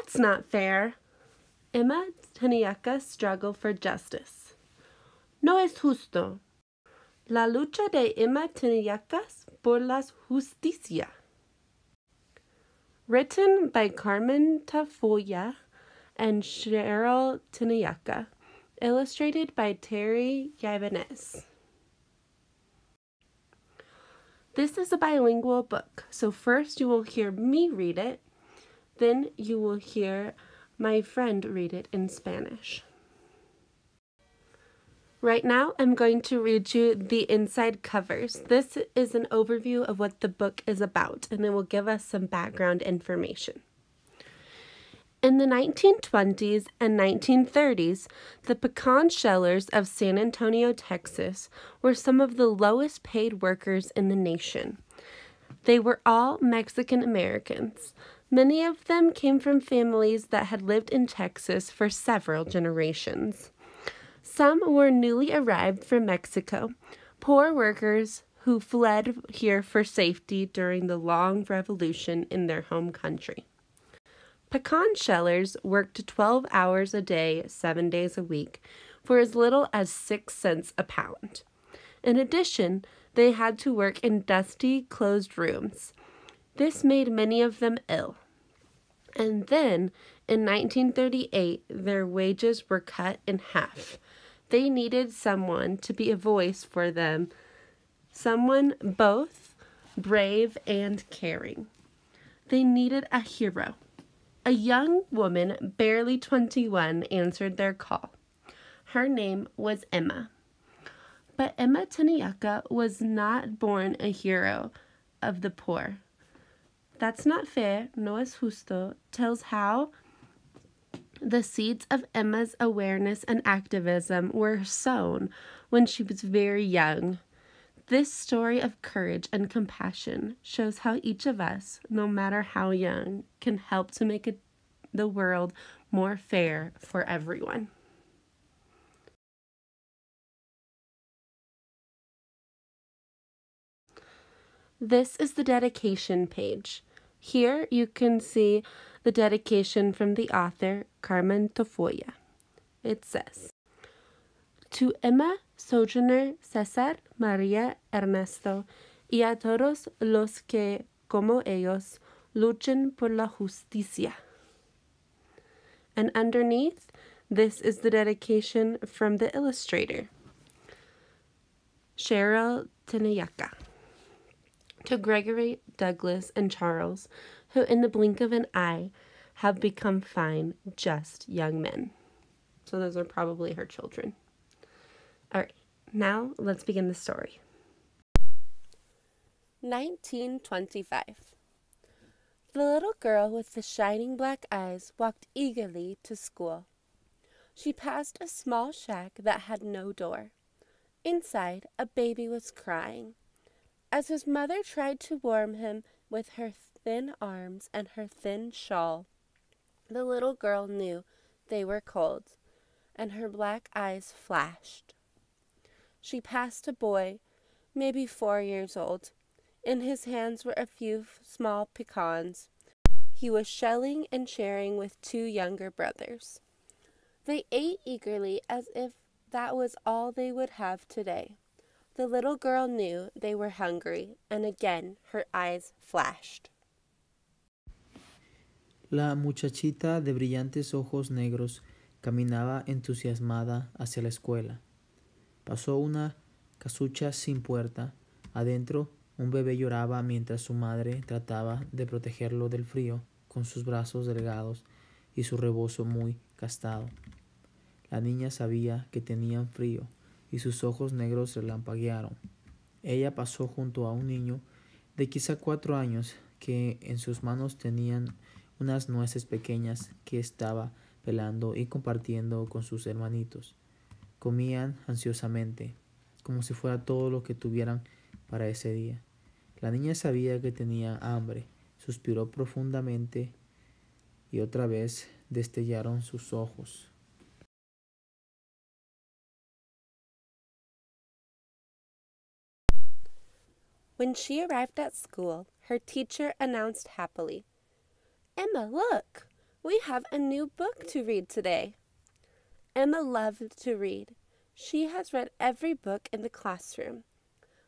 That's not fair. Emma tenía que struggle for justice. No es justo. La lucha de Emma tenía que por la justicia. Written by Carmen Tafoya and Cheryl Tinayaca. Illustrated by Terry Gibanez. This is a bilingual book, so first you will hear me read it, then you will hear my friend read it in Spanish. Right now, I'm going to read you the inside covers. This is an overview of what the book is about, and it will give us some background information. In the 1920s and 1930s, the pecan shellers of San Antonio, Texas, were some of the lowest paid workers in the nation. They were all Mexican Americans. Many of them came from families that had lived in Texas for several generations. Some were newly arrived from Mexico, poor workers who fled here for safety during the long revolution in their home country. Pecan shellers worked 12 hours a day, 7 days a week, for as little as 6 cents a pound. In addition, they had to work in dusty, closed rooms. This made many of them ill. And then, in 1938, their wages were cut in half. They needed someone to be a voice for them, someone both brave and caring. They needed a hero. A young woman, barely 21, answered their call. Her name was Emma. But Emma Teniaca was not born a hero of the poor. That's Not Fair, No es Justo tells how the seeds of Emma's awareness and activism were sown when she was very young. This story of courage and compassion shows how each of us, no matter how young, can help to make the world more fair for everyone. This is the dedication page. Here you can see the dedication from the author, Carmen Tafoya. It says, To Emma, Sojourner, Cesar, Maria, Ernesto, y a todos los que, como ellos, luchan por la justicia. And underneath, this is the dedication from the illustrator, Cheryl Tinayaca. To Gregory, Douglas, and Charles, who in the blink of an eye have become fine, just young men. So those are probably her children. All right, now let's begin the story. 1925. The little girl with the shining black eyes walked eagerly to school. She passed a small shack that had no door. Inside, a baby was crying. As his mother tried to warm him with her thin arms and her thin shawl, the little girl knew they were cold, and her black eyes flashed. She passed a boy, maybe 4 years old. In his hands were a few small pecans. He was shelling and sharing with 2 younger brothers. They ate eagerly as if that was all they would have today. The little girl knew they were hungry, and again her eyes flashed. La muchachita de brillantes ojos negros caminaba entusiasmada hacia la escuela. Pasó una casucha sin puerta. Adentro, un bebé lloraba mientras su madre trataba de protegerlo del frío con sus brazos delgados y su rebozo muy gastado. La niña sabía que tenían frío y sus ojos negros relampaguearon. Ella pasó junto a un niño de quizá 4 años que en sus manos tenían unas nueces pequeñas que estaba pelando y compartiendo con sus hermanitos. Comían ansiosamente, como si fuera todo lo que tuvieran para ese día. La niña sabía que tenía hambre, suspiró profundamente y otra vez destellaron sus ojos. When she arrived at school, her teacher announced happily, "Emma, look! We have a new book to read today. Emma loved to read. She has read every book in the classroom.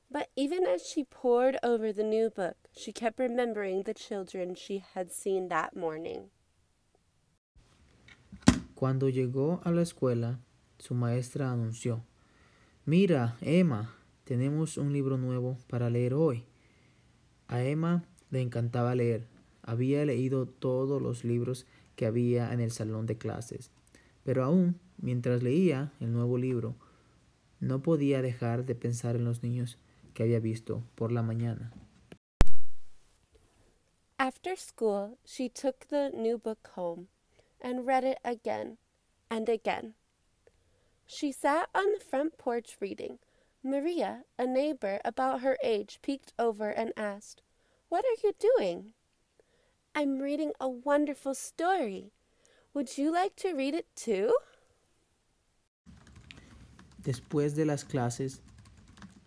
But even as she pored over the new book, she kept remembering the children she had seen that morning. Cuando llegó a la escuela, su maestra anunció: Mira, Emma, tenemos un libro nuevo para leer hoy. A Emma le encantaba leer. Había leído todos los libros que había en el salón de clases. Pero aún, mientras leía el nuevo libro, no podía dejar de pensar en los niños que había visto por la mañana. After school, she took the new book home and read it again and again. She sat on the front porch reading. Maria, a neighbor about her age, peeked over and asked, "What are you doing?" "I'm reading a wonderful story. Would you like to read it too?" Después de las clases,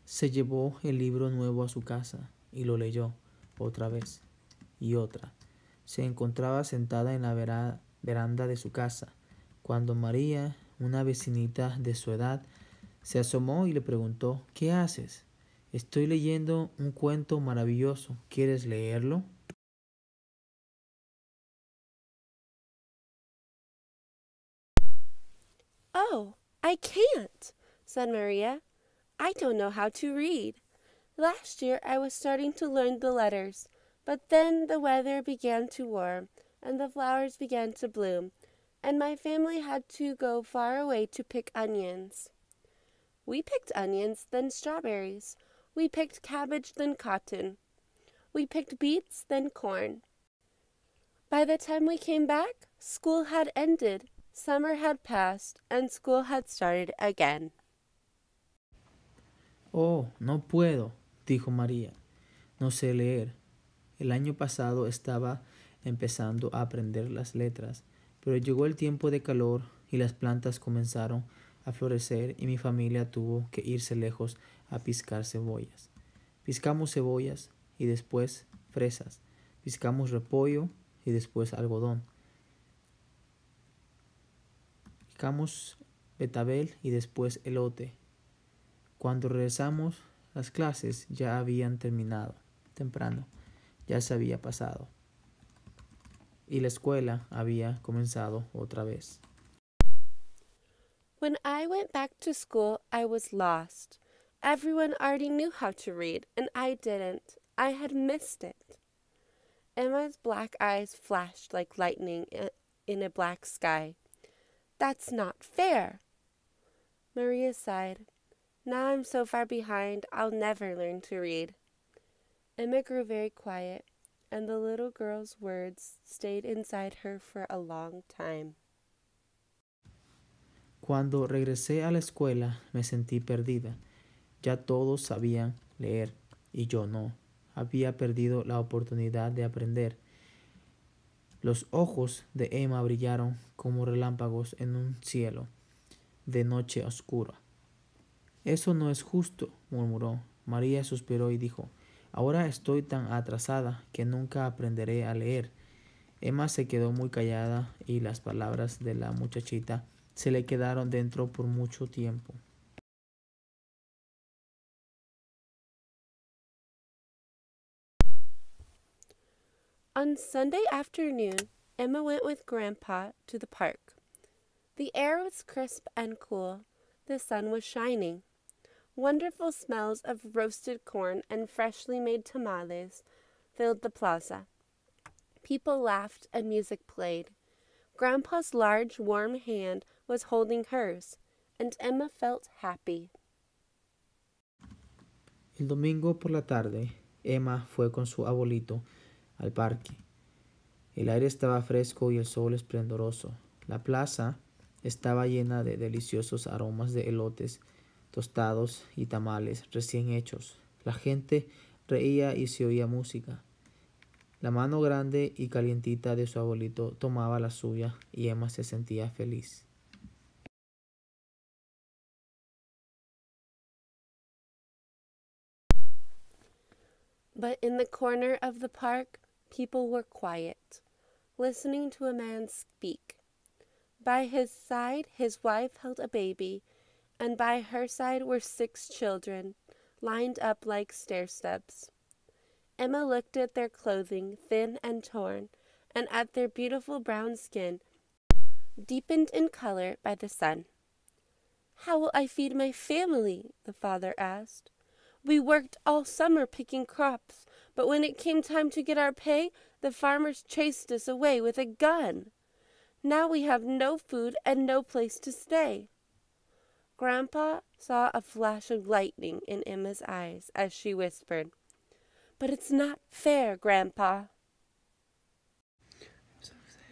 se llevó el libro nuevo a su casa y lo leyó otra vez y otra. Se encontraba sentada en la veranda de su casa, cuando María, una vecinita de su edad, se asomó y le preguntó: ¿Qué haces? Estoy leyendo un cuento maravilloso. ¿Quieres leerlo? "Oh, I can't," said Maria. "I don't know how to read. Last year I was starting to learn the letters, but then the weather began to warm, and the flowers began to bloom, and my family had to go far away to pick onions. We picked onions, then strawberries. We picked cabbage, then cotton. We picked beets, then corn. By the time we came back, school had ended, summer had passed, and school had started again." Oh, no puedo, dijo María. No sé leer. El año pasado estaba empezando a aprender las letras, pero llegó el tiempo de calor y las plantas comenzaron a florecer y mi familia tuvo que irse lejos a piscar cebollas. Piscamos cebollas y después fresas. Piscamos repollo y después algodón. Piscamos betabel y después elote. Cuando regresamos, las clases ya habían terminado temprano. Ya se había pasado y la escuela había comenzado otra vez. When I went back to school, I was lost. Everyone already knew how to read, and I didn't. I had missed it. Emma's black eyes flashed like lightning in a black sky. "That's not fair." Maria sighed. "Now I'm so far behind, I'll never learn to read." Emma grew very quiet, and the little girl's words stayed inside her for a long time. Cuando regresé a la escuela me sentí perdida. Ya todos sabían leer y yo no. Había perdido la oportunidad de aprender. Los ojos de Emma brillaron como relámpagos en un cielo de noche oscura. «Eso no es justo», murmuró. María suspiró y dijo: «Ahora estoy tan atrasada que nunca aprenderé a leer». Emma se quedó muy callada y las palabras de la muchachita se le quedaron dentro por mucho tiempo. On Sunday afternoon, Emma went with Grandpa to the park. The air was crisp and cool. The sun was shining. Wonderful smells of roasted corn and freshly made tamales filled the plaza. People laughed and music played. Grandpa's large, warm hand was holding hers, and Emma felt happy. El domingo por la tarde, Emma fue con su abuelito al parque. El aire estaba fresco y el sol esplendoroso. La plaza estaba llena de deliciosos aromas de elotes tostados y tamales recién hechos. La gente reía y se oía música. La mano grande y calientita de su abuelito tomaba la suya y Emma se sentía feliz. But in the corner of the park, people were quiet. listening to a man speak. By his side, his wife held a baby, and by her side were 6 children, lined up like stair steps. Emma looked at their clothing, thin and torn, and at their beautiful brown skin, deepened in color by the sun. "How will I feed my family?" the father asked. "We worked all summer picking crops, but when it came time to get our pay, the farmers chased us away with a gun. Now we have no food and no place to stay." Grandpa saw a flash of lightning in Emma's eyes as she whispered, "But it's not fair, Grandpa."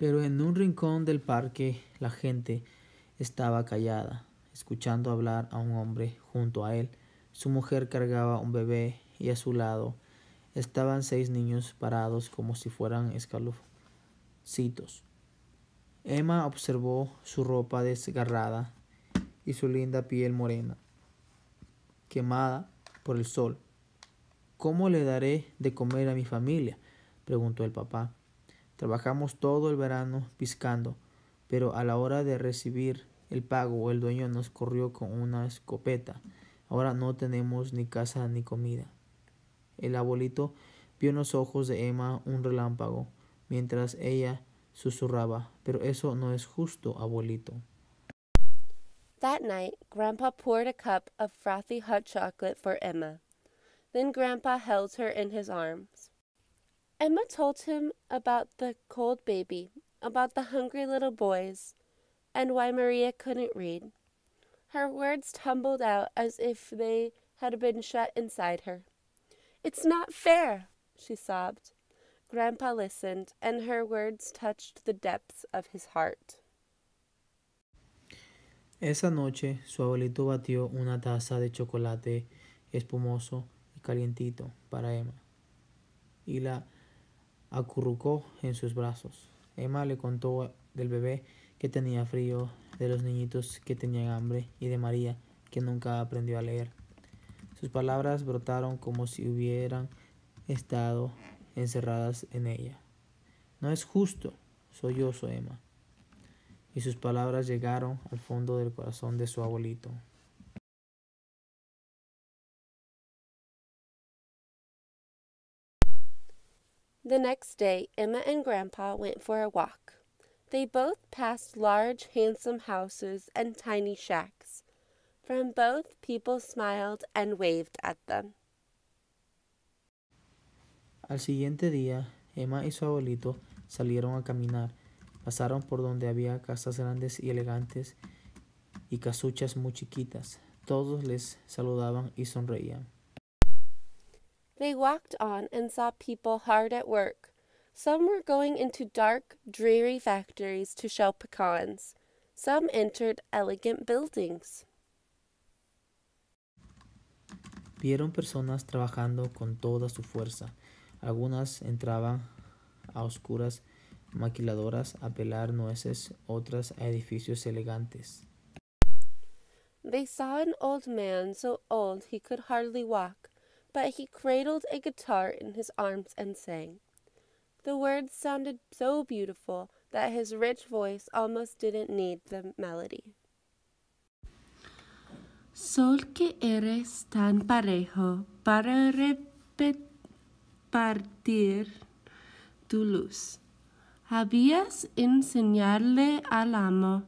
Pero en un rincón del parque la gente estaba callada, escuchando hablar a un hombre. Junto a él, su mujer cargaba un bebé y a su lado estaban 6 niños parados como si fueran escalofcitos. Emma observó su ropa desgarrada y su linda piel morena, quemada por el sol. ¿Cómo le daré de comer a mi familia?, preguntó el papá. Trabajamos todo el verano piscando, pero a la hora de recibir el pago el dueño nos corrió con una escopeta. Ahora no tenemos ni casa ni comida. El abuelito vio en los ojos de Emma un relámpago, mientras ella susurraba, "Pero eso no es justo, abuelito". That night, Grandpa poured a cup of frothy hot chocolate for Emma. Then Grandpa held her in his arms. Emma told him about the cold baby, about the hungry little boys, and why Maria couldn't read. Her words tumbled out as if they had been shut inside her. "It's not fair," she sobbed. Grandpa listened, and her words touched the depths of his heart. Esa noche su abuelito batió una taza de chocolate espumoso y calientito para Emma y la acurrucó en sus brazos. Emma le contó del bebé que tenía frío, de los niñitos que tenían hambre y de María que nunca aprendió a leer. Sus palabras brotaron como si hubieran estado encerradas en ella. "No es justo", sollozó Emma, y sus palabras llegaron al fondo del corazón de su abuelito. The next day, Emma and Grandpa went for a walk. They both passed large, handsome houses and tiny shacks. From both, people smiled and waved at them. Al siguiente día, Emma y su abuelito salieron a caminar. Pasaron por donde había casas grandes y elegantes y casuchas muy chiquitas. Todos les saludaban y sonreían. They walked on and saw people hard at work. Some were going into dark, dreary factories to shell pecans. Some entered elegant buildings. Vieron personas trabajando con toda su fuerza. Algunas entraban a oscuras maquiladoras a pelar nueces, otras a edificios elegantes. They saw an old man so old he could hardly walk, but he cradled a guitar in his arms and sang. The words sounded so beautiful that his rich voice almost didn't need the melody. Sol que eres tan parejo para repartir tu luz. Habías enseñarle al amo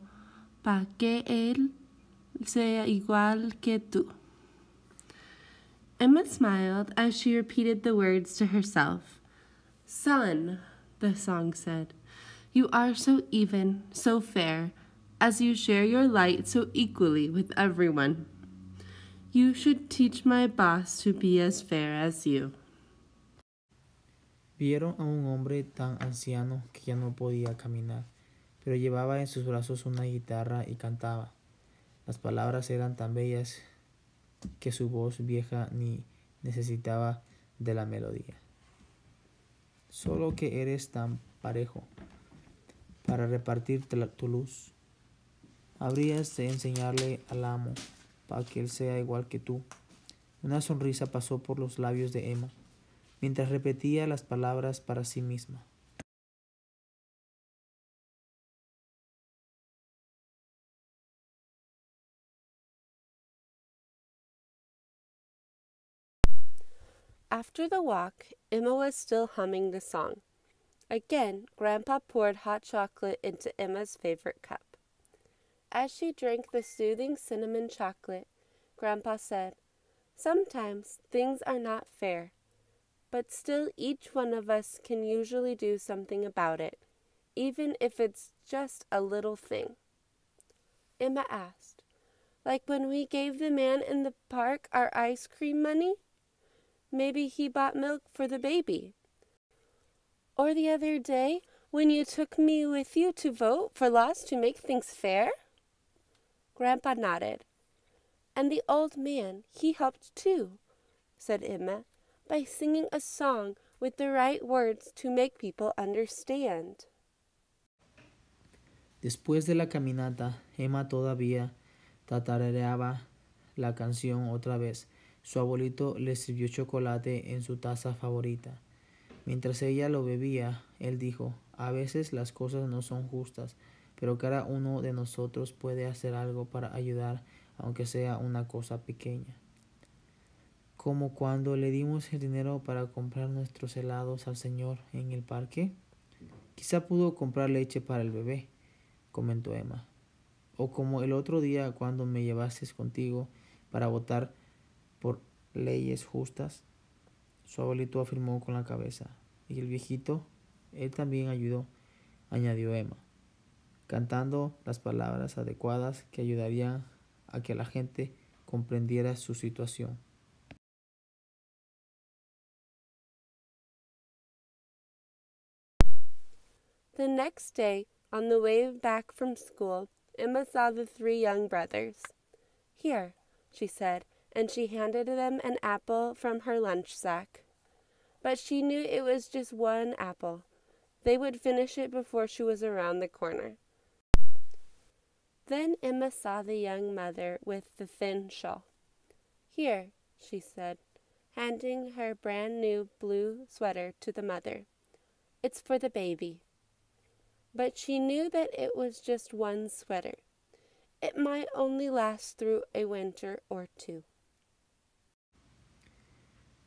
para que él sea igual que tú. Emma smiled as she repeated the words to herself. "Sun," the song said, "you are so even, so fair, as you share your light so equally with everyone. You should teach my boss to be as fair as you." Vieron a un hombre tan anciano que ya no podía caminar, pero llevaba en sus brazos una guitarra y cantaba. Las palabras eran tan bellas que su voz vieja ni necesitaba de la melodía. Solo que eres tan parejo para repartir tu luz. Habrías de enseñarle al amo para que él sea igual que tú. Una sonrisa pasó por los labios de Emma mientras repetía las palabras para sí misma. After the walk, Emma was still humming the song. Again, Grandpa poured hot chocolate into Emma's favorite cup. As she drank the soothing cinnamon chocolate, Grandpa said, "Sometimes things are not fair, but still each one of us can usually do something about it, even if it's just a little thing." Emma asked, "Like when we gave the man in the park our ice cream money? Maybe he bought milk for the baby. Or the other day when you took me with you to vote for laws to make things fair?" Grandpa nodded. "And the old man, he helped too," said Emma, "by singing a song with the right words to make people understand." Después de la caminata, Emma todavía tatareaba la canción otra vez. Su abuelito le sirvió chocolate en su taza favorita. Mientras ella lo bebía, él dijo, a veces las cosas no son justas, pero cada uno de nosotros puede hacer algo para ayudar, aunque sea una cosa pequeña. Como cuando le dimos el dinero para comprar nuestros helados al señor en el parque. Quizá pudo comprar leche para el bebé, comentó Emma. O como el otro día cuando me llevaste contigo para votar por leyes justas. Su abuelito afirmó con la cabeza. Y el viejito, él también ayudó, añadió Emma, cantando las palabras adecuadas que ayudarían a que la gente comprendiera su situación. The next day, on the way back from school, Emma saw the three young brothers. "Here," she said, and she handed them an apple from her lunch sack. But she knew it was just one apple. They would finish it before she was around the corner. Then Emma saw the young mother with the thin shawl. "Here," she said, handing her brand new blue sweater to the mother. "It's for the baby." But she knew that it was just one sweater. It might only last through a winter or two.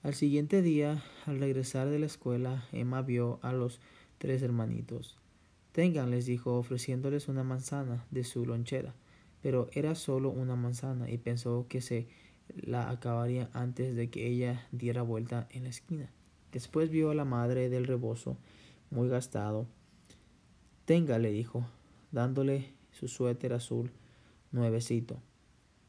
Al siguiente día, al regresar de la escuela, Emma vio a los tres hermanitos. Tengan, les dijo, ofreciéndoles una manzana de su lonchera, pero era solo una manzana y pensó que se la acabaría antes de que ella diera vuelta en la esquina. Después vio a la madre del rebozo, muy gastado. Tenga, le dijo, dándole su suéter azul nuevecito.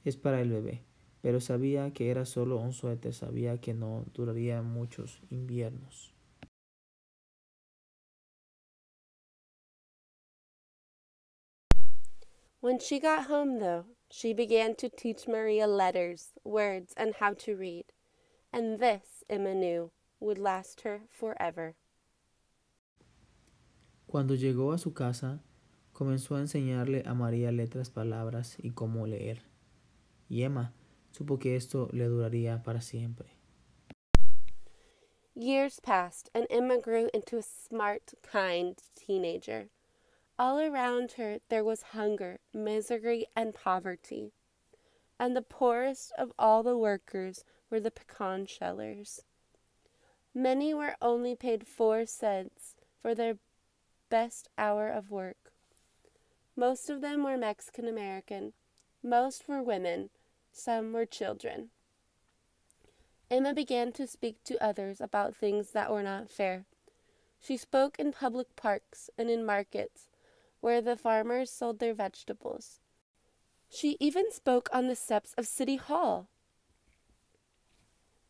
Es para el bebé. Pero sabía que era solo un suéter, sabía que no duraría muchos inviernos. When she got home, though, she began to teach Maria letters, words, and how to read. And this, Emma knew, would last her forever. Cuando llegó a su casa, comenzó a enseñarle a María letras, palabras y cómo leer. Y Emma supo que esto le duraría para siempre. Years passed, and Emma grew into a smart, kind teenager. All around her there was hunger, misery, and poverty. And the poorest of all the workers were the pecan shellers. Many were only paid 4 cents for their best hour of work. Most of them were Mexican American. Most were women. Some were children. Emma began to speak to others about things that were not fair. She spoke in public parks and in markets where the farmers sold their vegetables. She even spoke on the steps of City Hall.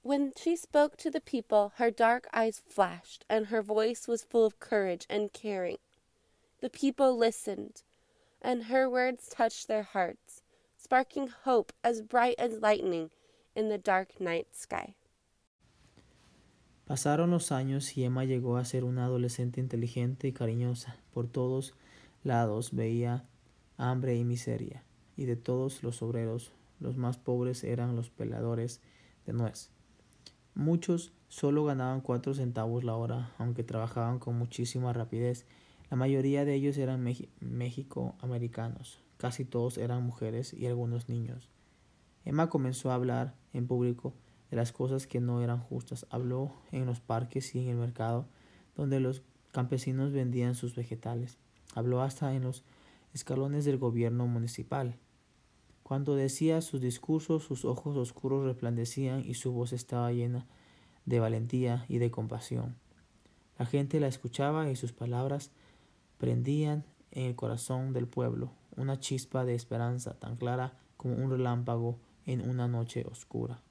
When she spoke to the people, her dark eyes flashed, and her voice was full of courage and caring. The people listened, and her words touched their hearts, sparking hope as bright as lightning in the dark night sky. Pasaron los años y Emma llegó a ser una adolescente inteligente y cariñosa. Por todos lados veía hambre y miseria, y de todos los obreros, los más pobres eran los peladores de nuez. Muchos solo ganaban 4 centavos la hora, aunque trabajaban con muchísima rapidez. La mayoría de ellos eran mexicoamericanos. Casi todos eran mujeres y algunos niños. Emma comenzó a hablar en público de de las cosas que no eran justas. Habló en los parques y en el mercado, donde los campesinos vendían sus vegetales. Habló hasta en los escalones del gobierno municipal. Cuando decía sus discursos, sus ojos oscuros resplandecían y su voz estaba llena de valentía y de compasión. La gente la escuchaba y sus palabras prendían en el corazón del pueblo una chispa de esperanza tan clara como un relámpago en una noche oscura.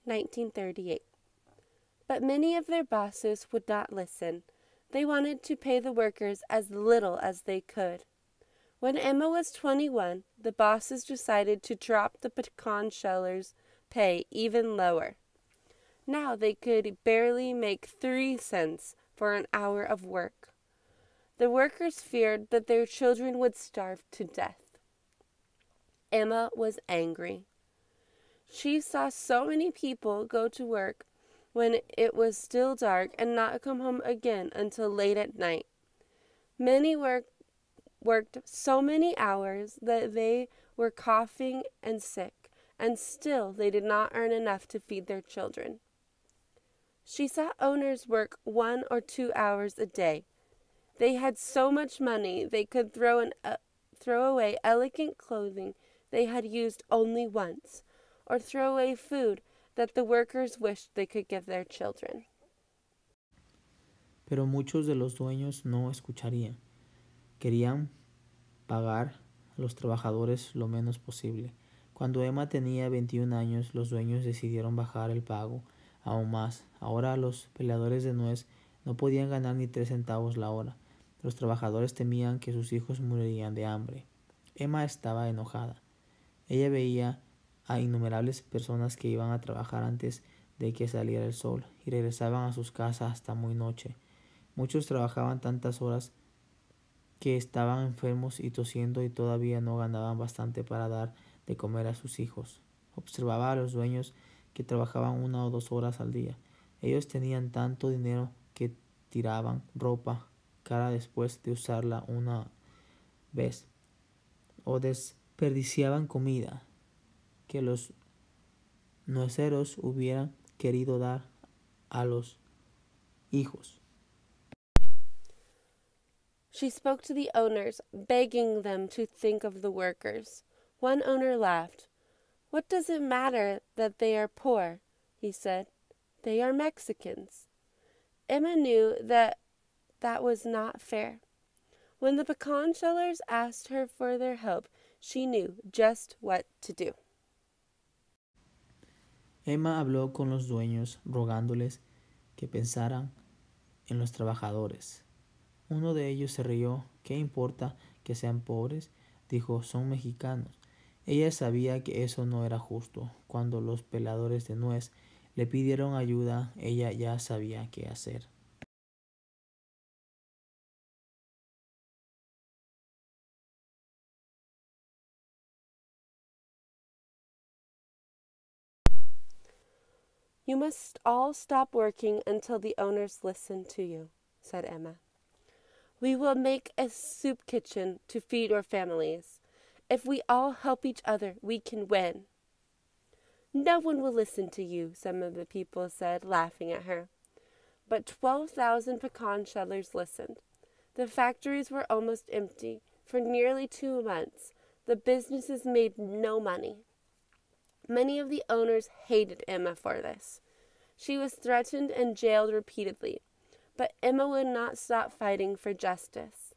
(1938). But many of their bosses would not listen. They wanted to pay the workers as little as they could. When Emma was 21, the bosses decided to drop the pecan shellers' pay even lower. Now they could barely make 3 cents for an hour of work. The workers feared that their children would starve to death. Emma was angry. She saw so many people go to work when it was still dark and not come home again until late at night. Many worked so many hours that they were coughing and sick, and still they did not earn enough to feed their children. She saw owners work 1 or 2 hours a day. They had so much money they could throw away elegant clothing they had used only once, or throw away food that the workers wished they could give their children. Pero muchos de los dueños no escucharían. Querían pagar a los trabajadores lo menos posible. Cuando Emma tenía 21 años, los dueños decidieron bajar el pago aún más. Ahora los peladores de nuez no podían ganar ni 3 centavos la hora. Los trabajadores temían que sus hijos morirían de hambre. Emma estaba enojada. Ella veía a innumerables personas que iban a trabajar antes de que saliera el sol y regresaban a sus casas hasta muy noche. Muchos trabajaban tantas horas que estaban enfermos y tosiendo y todavía no ganaban bastante para dar de comer a sus hijos. Observaba a los dueños que trabajaban 1 o 2 horas al día. Ellos tenían tanto dinero que tiraban ropa cara después de usarla una vez o desperdiciaban comida que los nueceros hubieran querido dar a los hijos. She spoke to the owners, begging them to think of the workers. One owner laughed. "What does it matter that they are poor?" he said. "They are Mexicans." Emma knew that was not fair. When the pecan shellers asked her for their help, she knew just what to do. Emma habló con los dueños, rogándoles que pensaran en los trabajadores. Uno de ellos se rió. ¿Qué importa que sean pobres?, dijo, son mexicanos. Ella sabía que eso no era justo. Cuando los peladores de nuez le pidieron ayuda, ella ya sabía qué hacer. "You must all stop working until the owners listen to you," said Emma. "We will make a soup kitchen to feed your families. If we all help each other, we can win." "No one will listen to you," some of the people said, laughing at her. But 12,000 pecan shellers listened. The factories were almost empty. For nearly 2 months, the businesses made no money. Many of the owners hated Emma for this. She was threatened and jailed repeatedly, but Emma would not stop fighting for justice.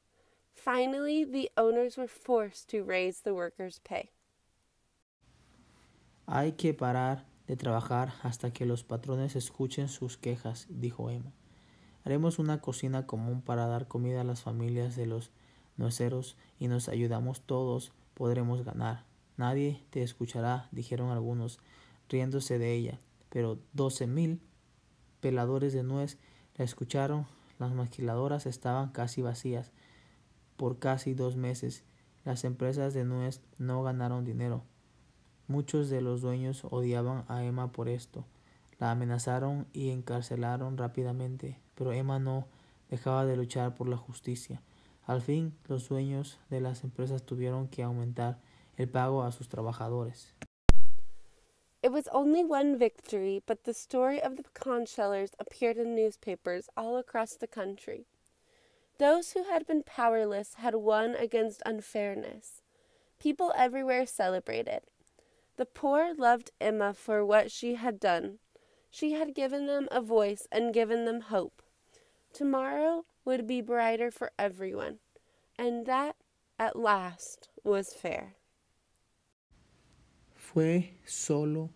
Finally, the owners were forced to raise the workers' pay. Hay que parar de trabajar hasta que los patrones escuchen sus quejas, dijo Emma. Haremos una cocina común para dar comida a las familias de los nueceros y nos ayudamos todos, podremos ganar. Nadie te escuchará, dijeron algunos, riéndose de ella, pero 12,000 peladores de nuez la escucharon. Las maquiladoras estaban casi vacías. Por casi 2 meses, las empresas de nuez no ganaron dinero. Muchos de los dueños odiaban a Emma por esto. La amenazaron y encarcelaron rápidamente, pero Emma no dejaba de luchar por la justicia. Al fin, los dueños de las empresas tuvieron que aumentar el pago a sus trabajadores. It was only one victory, but the story of the pecan shellers appeared in newspapers all across the country. Those who had been powerless had won against unfairness. People everywhere celebrated. The poor loved Emma for what she had done. She had given them a voice and given them hope. Tomorrow would be brighter for everyone, and that, at last, was fair. Fue solo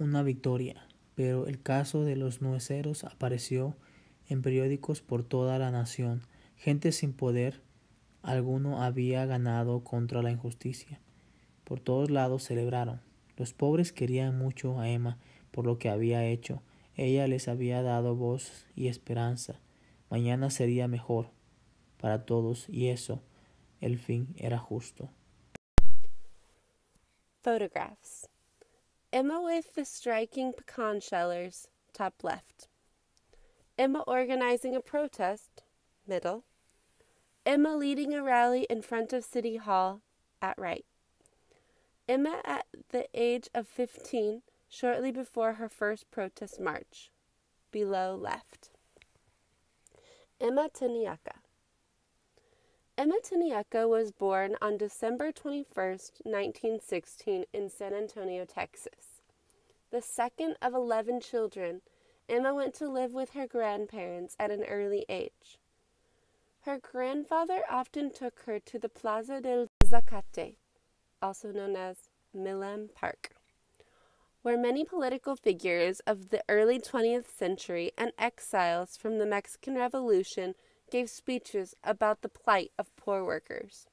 una victoria, pero el caso de los nueceros apareció en periódicos por toda la nación. Gente sin poder alguno había ganado contra la injusticia. Por todos lados celebraron. Los pobres querían mucho a Emma por lo que había hecho. Ella les había dado voz y esperanza. Mañana sería mejor para todos y eso, el fin era justo. Photographs. Emma with the striking pecan shellers, top left. Emma organizing a protest, middle. Emma leading a rally in front of City Hall, at right. Emma at the age of 15, shortly before her first protest march, below left. Emma Taniaka. Emma Taniaka was born on December 21st, 1916 in San Antonio, Texas. The second of 11 children, Emma went to live with her grandparents at an early age. Her grandfather often took her to the Plaza del Zacate, also known as Milam Park, where many political figures of the early 20th century and exiles from the Mexican Revolution gave speeches about the plight of poor workers.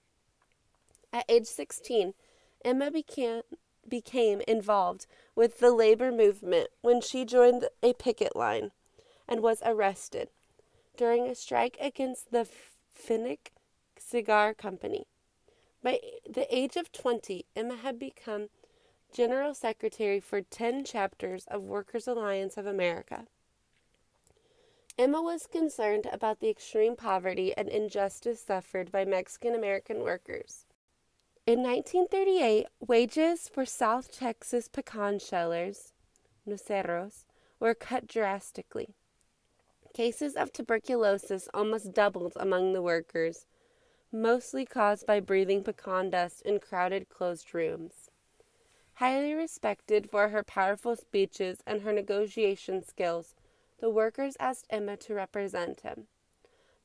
At age 16, Emma became involved with the labor movement when she joined a picket line and was arrested during a strike against the Finnick Cigar Company. By the age of 20, Emma had become General Secretary for 10 chapters of Workers' Alliance of America. Emma was concerned about the extreme poverty and injustice suffered by Mexican-American workers. In 1938, wages for South Texas pecan shellers, nuceros, were cut drastically. Cases of tuberculosis almost doubled among the workers, mostly caused by breathing pecan dust in crowded, closed rooms. Highly respected for her powerful speeches and her negotiation skills, the workers asked Emma to represent him.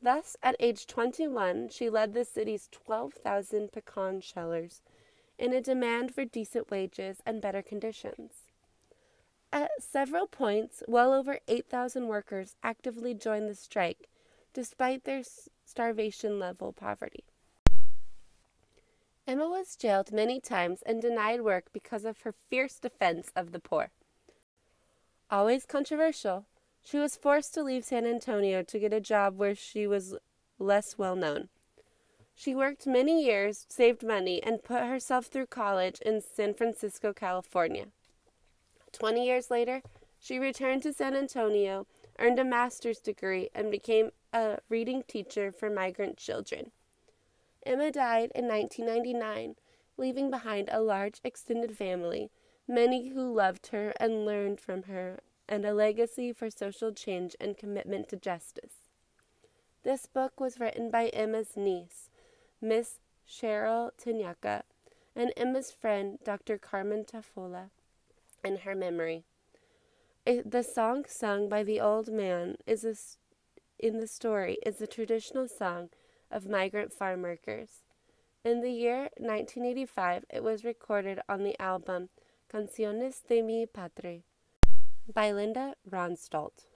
Thus, at age 21, she led the city's 12,000 pecan shellers in a demand for decent wages and better conditions. At several points, well over 8,000 workers actively joined the strike, despite their starvation-level poverty. Emma was jailed many times and denied work because of her fierce defense of the poor. Always controversial, she was forced to leave San Antonio to get a job where she was less well known. She worked many years, saved money, and put herself through college in San Francisco, California. 20 years later, she returned to San Antonio, earned a master's degree, and became a reading teacher for migrant children. Emma died in 1999, leaving behind a large extended family, many who loved her and learned from her, and a legacy for social change and commitment to justice. This book was written by Emma's niece, Miss Cheryl Tanyaka, and Emma's friend, Dr. Carmen Tafola, in her memory. The song sung by the old man in the story is a traditional song of migrant farm workers. In the year 1985, it was recorded on the album Canciones de mi Patria by Linda Ronstadt.